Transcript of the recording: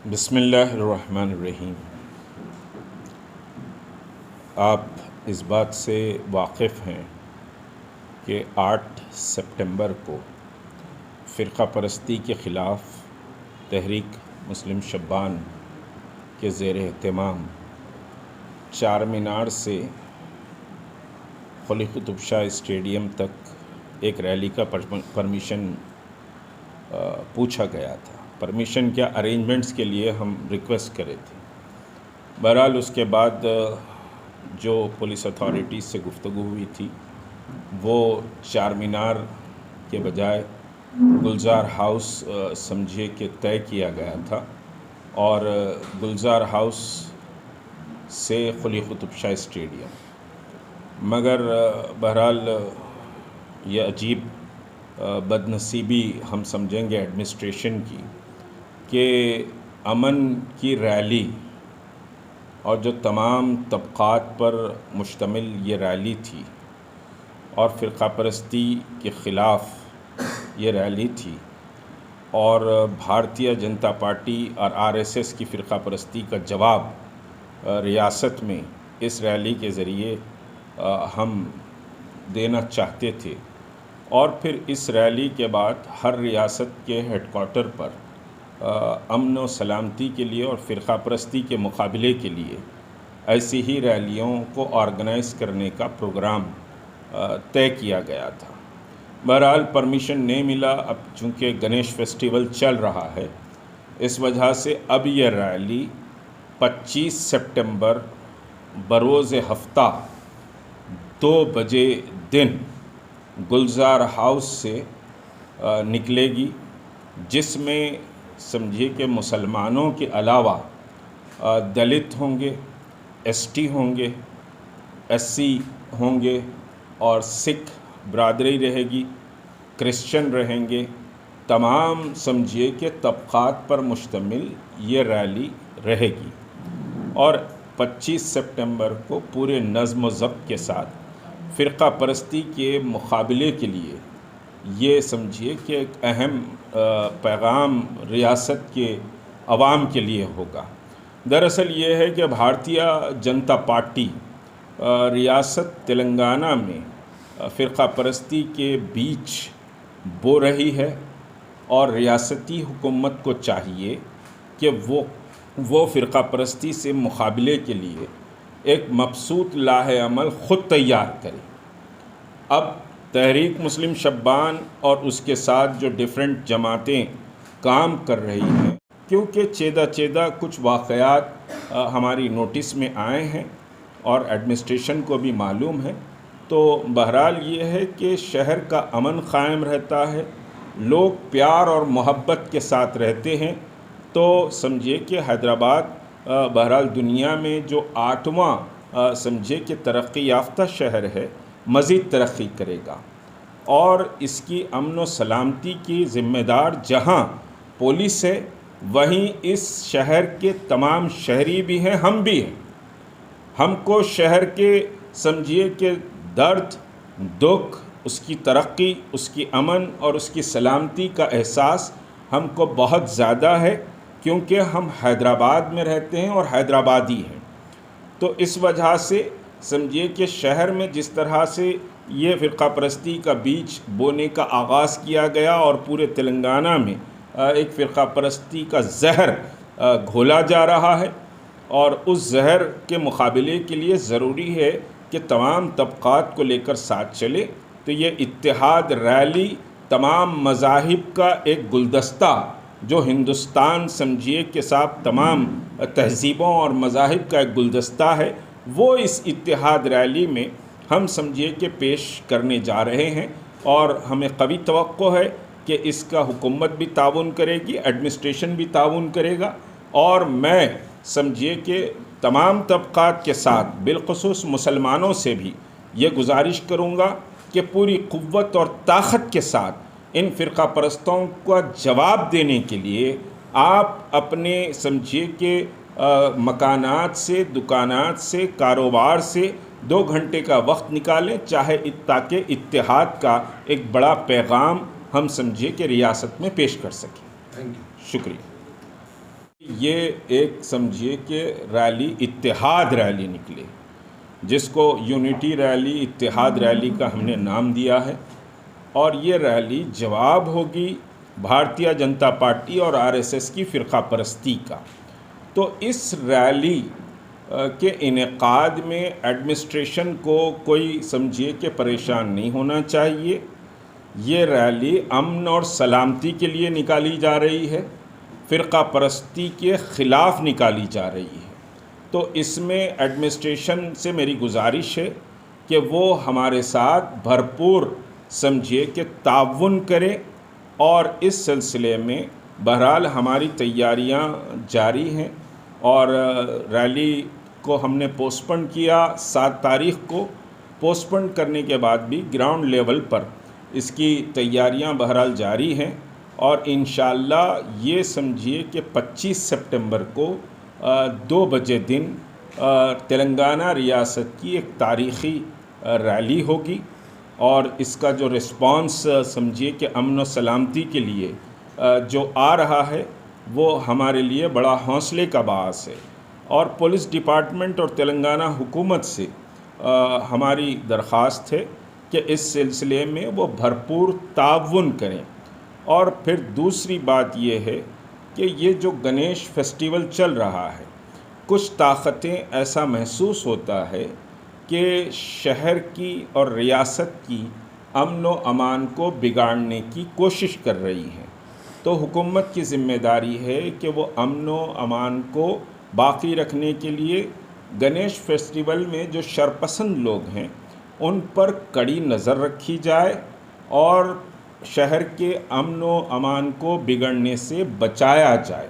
बिस्मिल्लाहिर्रहमानिर्रहीम। आप इस बात से वाक़िफ़ हैं कि 8 सितंबर को फ़िरक़ा परस्ती के ख़िलाफ़ तहरीक मुस्लिम शब्बान के ज़ेर एहतमाम चार मीनार से क़ुली क़ुतुब शाह स्टेडियम तक एक रैली का परमिशन पूछा गया था। परमिशन क्या, अरेंजमेंट्स के लिए हम रिक्वेस्ट करे थे। बहरहाल उसके बाद जो पुलिस अथॉरिटीज़ से गुफ्तगू हुई थी वो चार मीनार के बजाय गुलजार हाउस समझिए कि तय किया गया था और गुलजार हाउस से क़ुली क़ुतुब शाह स्टेडियम। मगर बहरहाल ये अजीब बदनसीबी हम समझेंगे एडमिनिस्ट्रेशन की कि अमन की रैली और जो तमाम तबक़ात पर मुश्तमिल ये रैली थी और फ़िरक़ा परस्ती के ख़िलाफ़ ये रैली थी और भारतीय जनता पार्टी और आरएसएस की फ़िरक़ा परस्ती का जवाब रियासत में इस रैली के ज़रिए हम देना चाहते थे। और फिर इस रैली के बाद हर रियासत के हेडक्वार्टर पर अमन व सलामती के लिए और फ़िरक़ा परस्ती के मुकाबले के लिए ऐसी ही रैलियों को ऑर्गेनाइज़ करने का प्रोग्राम तय किया गया था। बहरहाल परमिशन नहीं मिला। अब चूँकि गणेश फेस्टिवल चल रहा है, इस वजह से अब यह रैली 25 सितंबर बरोज़ हफ्ता 2 बजे दिन गुलजार हाउस से निकलेगी, जिसमें समझिए कि मुसलमानों के अलावा दलित होंगे, एसटी होंगे, एससी होंगे और सिख बरादरी रहेगी, क्रिश्चियन रहेंगे। तमाम समझिए कि तबक़ात पर मुश्तमिल ये रैली रहेगी और 25 सितंबर को पूरे नज़्म व ज़ब्त के साथ फ़िरक़ा परस्ती के मुकाबले के लिए ये समझिए कि एक अहम पैगाम रियासत के अवाम के लिए होगा। दरअसल ये है कि भारतीय जनता पार्टी रियासत तेलंगाना में फ़िरक़ा परस्ती के बीच बो रही है और रियासती हुकूमत को चाहिए कि वो फ़िरक़ा परस्ती से मुकाबले के लिए एक मबसूत लाहे अमल ख़ुद तैयार करे। अब तहरीक मुस्लिम शब्बान और उसके साथ जो डिफरेंट जमातें काम कर रही हैं, क्योंकि चेदा कुछ वाक़यात हमारी नोटिस में आए हैं और एडमिनिस्ट्रेशन को भी मालूम है, तो बहरहाल ये है कि शहर का अमन क़ायम रहता है, लोग प्यार और मोहब्बत के साथ रहते हैं। तो समझिए कि हैदराबाद बहरहाल दुनिया में जो 8वां समझिए कि तरक्की याफ्ता शहर है, मज़ीद तरक्की करेगा और इसकी अमन व सलामती की ज़िम्मेदार जहां पुलिस है, वहीं इस शहर के तमाम शहरी भी हैं, हम भी हैं। हमको शहर के समझिए कि दर्द, दुख, उसकी तरक्की, उसकी अमन और उसकी सलामती का एहसास हमको बहुत ज़्यादा है, क्योंकि हम हैदराबाद में रहते हैं और हैदराबादी हैं। तो इस वजह से समझिए कि शहर में जिस तरह से ये फ़िरक़ा परस्ती का बीज बोने का आगाज़ किया गया और पूरे तेलंगाना में एक फ़िरक़ा परस्ती का जहर घोला जा रहा है और उस जहर के मुकाबले के लिए ज़रूरी है कि तमाम तबक़ात को लेकर साथ चले। तो ये इत्तेहाद रैली तमाम मज़ाहिब का एक गुलदस्ता, जो हिंदुस्तान समझिए कि साहब तमाम तहज़ीबों और मज़ाहिब का एक गुलदस्ता है, वो इस इत्तेहाद रैली में हम समझिए कि पेश करने जा रहे हैं और हमें कवी तवक्को है कि इसका हुकूमत भी ताउन करेगी, एडमिनिस्ट्रेशन भी ताउन करेगा। और मैं समझिए कि तमाम तबक़ात के साथ बिलख़ुसूस मुसलमानों से भी ये गुजारिश करूँगा कि पूरी क़ुव्वत और ताक़त के साथ इन फ़िरक़ा परस्तों का जवाब देने के लिए आप अपने समझिए कि मकानात से, दुकानात से, कारोबार से 2 घंटे का वक्त निकालें, चाहे ताकि इत्तेहाद का एक बड़ा पैगाम हम समझिए कि रियासत में पेश कर सकें। Thank you. शुक्रिया। ये एक समझिए कि रैली इत्तेहाद रैली निकली, जिसको यूनिटी रैली, इत्तेहाद रैली का हमने नाम दिया है। और ये रैली जवाब होगी भारतीय जनता पार्टी और आरएसएस की फ़िरका परस्ती का। तो इस रैली के इनेकाद में एडमिनिस्ट्रेशन को कोई समझिए कि परेशान नहीं होना चाहिए। ये रैली अमन और सलामती के लिए निकाली जा रही है, फ़िरका परस्ती के ख़िलाफ़ निकाली जा रही है। तो इसमें एडमिनिस्ट्रेशन से मेरी गुजारिश है कि वो हमारे साथ भरपूर समझिए कि ताउन करे। और इस सिलसिले में बहरहाल हमारी तैयारियां जारी हैं और रैली को हमने पोस्टपोन किया 7 तारीख़ को। पोस्टपोन करने के बाद भी ग्राउंड लेवल पर इसकी तैयारियां बहरहाल जारी हैं और इंशाअल्लाह ये समझिए कि 25 सितंबर को 2 बजे दिन तेलंगाना रियासत की एक तारीख़ी रैली होगी। और इसका जो रिस्पांस समझिए कि अमन व सलामती के लिए जो आ रहा है वो हमारे लिए बड़ा हौसले का बाअस है। और पुलिस डिपार्टमेंट और तेलंगाना हुकूमत से हमारी दरख्वास्त है कि इस सिलसिले में वो भरपूर ताउन करें। और फिर दूसरी बात ये है कि ये जो गणेश फेस्टिवल चल रहा है, कुछ ताकतें ऐसा महसूस होता है कि शहर की और रियासत की अमन व अमान को बिगाड़ने की कोशिश कर रही हैं। तो हुकूमत की ज़िम्मेदारी है कि वो अमन व अमान को बाकी रखने के लिए गणेश फेस्टिवल में जो शरपसंद लोग हैं उन पर कड़ी नज़र रखी जाए और शहर के अमन व अमान को बिगड़ने से बचाया जाए।